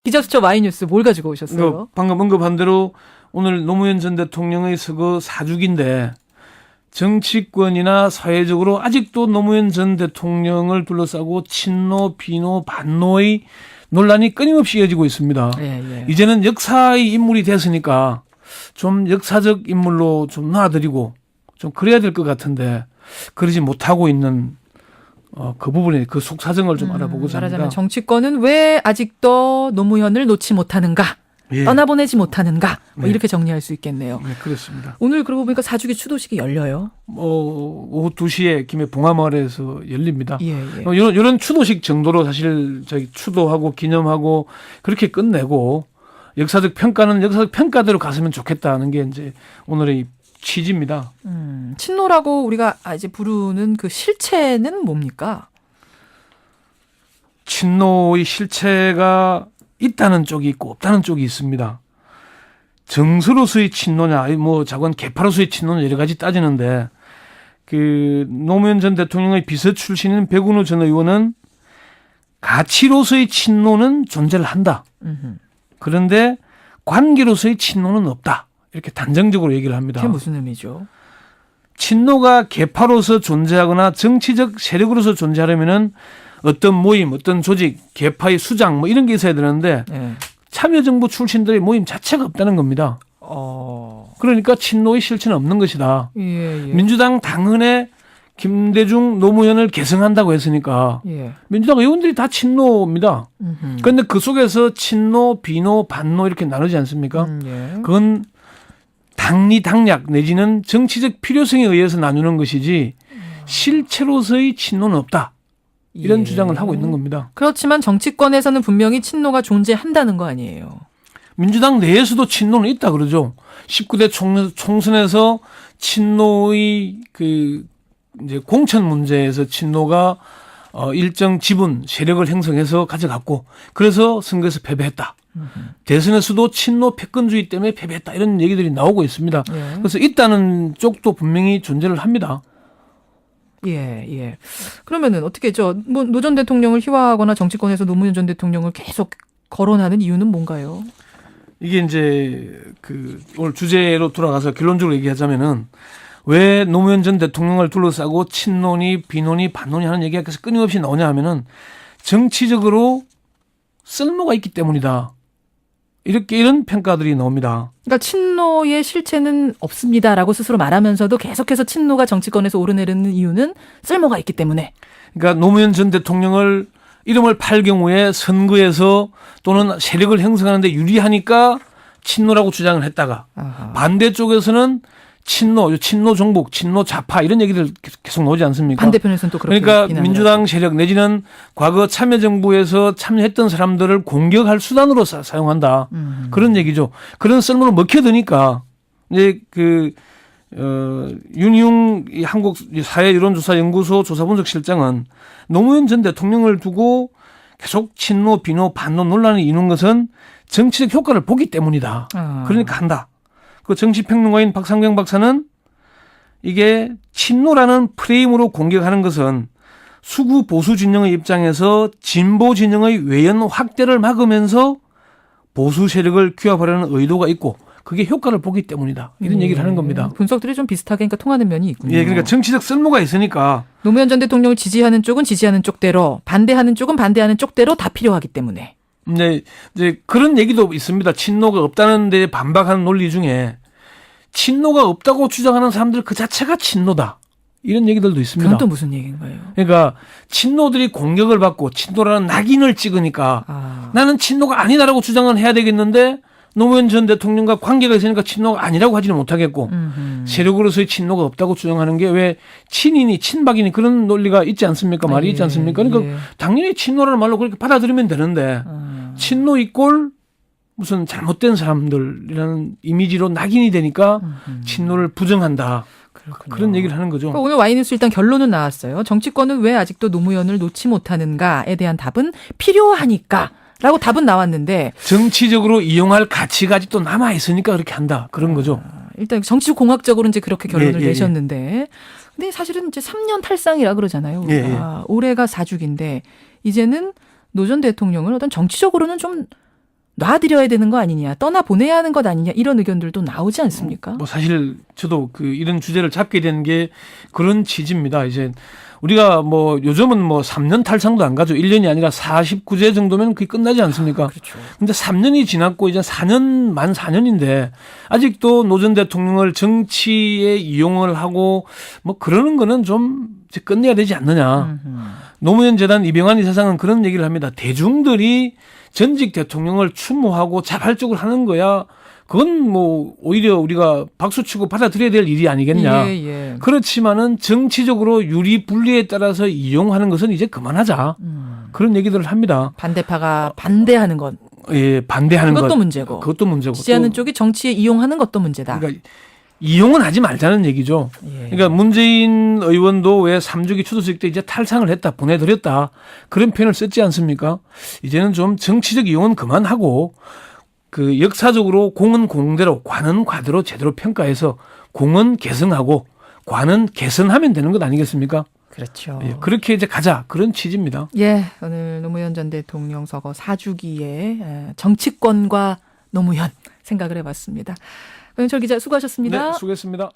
기자수첩 와이뉴스 뭘 가지고 오셨어요? 방금 언급한 대로 오늘 노무현 전 대통령의 서거 4주기인데 정치권이나 사회적으로 아직도 노무현 전 대통령을 둘러싸고 친노, 비노, 반노의 논란이 끊임없이 이어지고 있습니다. 이제는 역사의 인물이 됐으니까 좀 역사적 인물로 좀 놔드리고 좀 그래야 될 것 같은데 그러지 못하고 있는 그 부분에 그 속사정을 좀 알아보고자 합니다. 말하자면 정치권은 왜 아직도 노무현을 놓지 못하는가? 떠나보내지 못하는가? 이렇게 정리할 수 있겠네요. 네, 그렇습니다. 오늘 그러고 보니까 4주기 추도식이 열려요. 오후 2시에 김해 봉화마을에서 열립니다. 예. 이런 추도식 정도로 사실 저희 추도하고 기념하고 그렇게 끝내고 역사적 평가는 역사적 평가대로 갔으면 좋겠다는 게 이제 오늘의 취지입니다. 친노라고 우리가 이제 부르는 그 실체는 뭡니까? 친노의 실체가 있다는 쪽이 있고 없다는 쪽이 있습니다. 정서로서의 친노냐, 자관 계파로서의 친노냐 여러 가지 따지는데 그 노무현 전 대통령의 비서 출신인 백운우 전 의원은 가치로서의 친노는 존재를 한다. 그런데 관계로서의 친노는 없다. 이렇게 단정적으로 얘기를 합니다. 그게 무슨 의미죠? 친노가 계파로서 존재하거나 정치적 세력으로서 존재하려면은 어떤 모임, 어떤 조직, 계파의 수장 이런 게 있어야 되는데 참여정부 출신들의 모임 자체가 없다는 겁니다. 그러니까 친노의 실체는 없는 것이다. 민주당 당헌에 김대중, 노무현을 계승한다고 했으니까 민주당 의원들이 다 친노입니다. 그런데 그 속에서 친노, 비노, 반노 이렇게 나누지 않습니까? 그건 당리 당략 내지는 정치적 필요성에 의해서 나누는 것이지 실체로서의 친노는 없다. 이런 주장을 하고 있는 겁니다. 그렇지만 정치권에서는 분명히 친노가 존재한다는 거 아니에요. 민주당 내에서도 친노는 있다 그러죠. 19대 총선에서 친노의 이제 공천 문제에서 친노가 일정 지분 세력을 형성해서 가져갔고 그래서 선거에서 패배했다. 대선에서도 친노 패권주의 때문에 패배했다. 이런 얘기들이 나오고 있습니다. 그래서 있다는 쪽도 분명히 존재를 합니다. 그러면은 어떻게 노 전 대통령을 희화하거나 정치권에서 노무현 전 대통령을 계속 거론하는 이유는 뭔가요? 이게 이제 오늘 주제로 돌아가서 결론적으로 얘기하자면은 왜 노무현 전 대통령을 둘러싸고 친노니 비노니 반노니 하는 얘기가 계속 끊임없이 나오냐 하면은 정치적으로 쓸모가 있기 때문이다. 이런 평가들이 나옵니다. 그러니까 친노의 실체는 없습니다라고 스스로 말하면서도 계속해서 친노가 정치권에서 오르내리는 이유는 쓸모가 있기 때문에. 그러니까 노무현 전 대통령을 이름을 팔 경우에 선거에서 또는 세력을 형성하는 데 유리하니까 친노라고 주장을 했다가 반대쪽에서는 친노 종북, 친노 좌파 이런 얘기들 계속 나오지 않습니까? 반대편에서는 또 그렇게 그러니까 민주당 세력 내지는 과거 참여정부에서 참여했던 사람들을 공격할 수단으로 사용한다. 그런 얘기죠. 그런 썰물을 먹혀드니까 이제 윤희용 한국 사회여론조사연구소 조사분석실장은 노무현 전 대통령을 두고 계속 친노, 비노, 반노 논란이 있는 것은 정치적 효과를 보기 때문이다. 그러니까 한다. 그 정치평론가인 박상경 박사는 이게 친노라는 프레임으로 공격하는 것은 수구 보수 진영의 입장에서 진보 진영의 외연 확대를 막으면서 보수 세력을 규합하려는 의도가 있고 그게 효과를 보기 때문이다. 이런 얘기를 하는 겁니다. 분석들이 좀 비슷하게 그러니까 통하는 면이 있군요. 그러니까 정치적 쓸모가 있으니까. 노무현 전 대통령을 지지하는 쪽은 지지하는 쪽대로 반대하는 쪽은 반대하는 쪽대로 다 필요하기 때문에. 이제 그런 얘기도 있습니다. 친노가 없다는 데 반박하는 논리 중에 친노가 없다고 주장하는 사람들 그 자체가 친노다. 이런 얘기들도 있습니다. 그건 또 무슨 얘기인가요? 그러니까 친노들이 공격을 받고 친노라는 낙인을 찍으니까 나는 친노가 아니다라고 주장은 해야 되겠는데 노무현 전 대통령과 관계가 있으니까 친노가 아니라고 하지는 못하겠고 세력으로서의 친노가 없다고 주장하는 게 왜 친이니 친박이니 그런 논리가 있지 않습니까? 말이 있지 않습니까? 그러니까 당연히 친노라는 말로 그렇게 받아들이면 되는데 친노 이꼴 무슨 잘못된 사람들이라는 이미지로 낙인이 되니까 친노를 부정한다. 그렇군요. 그런 얘기를 하는 거죠. 그러니까 오늘 와이뉴스 일단 결론은 나왔어요. 정치권은 왜 아직도 노무현을 놓지 못하는가에 대한 답은 필요하니까. 라고 답은 나왔는데 정치적으로 이용할 가치가 아직도 남아 있으니까 그렇게 한다 그런 거죠. 일단 정치적 공학적으로 이제 그렇게 결론을 내셨는데, 근데 사실은 이제 3년 탈상이라 그러잖아요. 올해가 4주기인데 이제는 노 전 대통령을 어떤 정치적으로는 좀 놔드려야 되는 거 아니냐, 떠나 보내야 하는 것 아니냐 이런 의견들도 나오지 않습니까? 뭐 사실 저도 이런 주제를 잡게 된 게 그런 취지입니다. 이제 우리가 뭐 요즘은 뭐 3년 탈상도 안 가죠. 1년이 아니라 49제 정도면 그게 끝나지 않습니까? 그렇죠. 근데 3년이 지났고 이제 4년 만 4년인데 아직도 노 전 대통령을 정치에 이용을 하고 뭐 그러는 거는 좀 이제 끝내야 되지 않느냐. 노무현 재단 이병환 이사장은 그런 얘기를 합니다. 대중들이 전직 대통령을 추모하고 자발적으로 하는 거야. 그건 뭐 오히려 우리가 박수치고 받아들여야 될 일이 아니겠냐. 예. 그렇지만은 정치적으로 유리 분리에 따라서 이용하는 것은 이제 그만하자. 그런 얘기들을 합니다. 반대파가 반대하는 것. 예, 반대하는 그것도 것. 문제고. 그것도 문제고. 지지하는 또 쪽이 정치에 이용하는 것도 문제다. 그러니까 이용은 하지 말자는 얘기죠. 예. 그러니까 문재인 의원도 왜 3주기 추도식 때 이제 탈상을 했다, 보내드렸다. 그런 표현을 썼지 않습니까? 이제는 좀 정치적 이용은 그만하고 그 역사적으로 공은 공대로 관은 과대로 제대로 평가해서 공은 계승하고 관은 개선하면 되는 것 아니겠습니까? 그렇죠. 예, 그렇게 이제 가자 그런 취지입니다. 예, 오늘 노무현 전 대통령 서거 4주기에 정치권과 노무현 생각을 해봤습니다. 고영철 기자 수고하셨습니다. 네, 수고했습니다.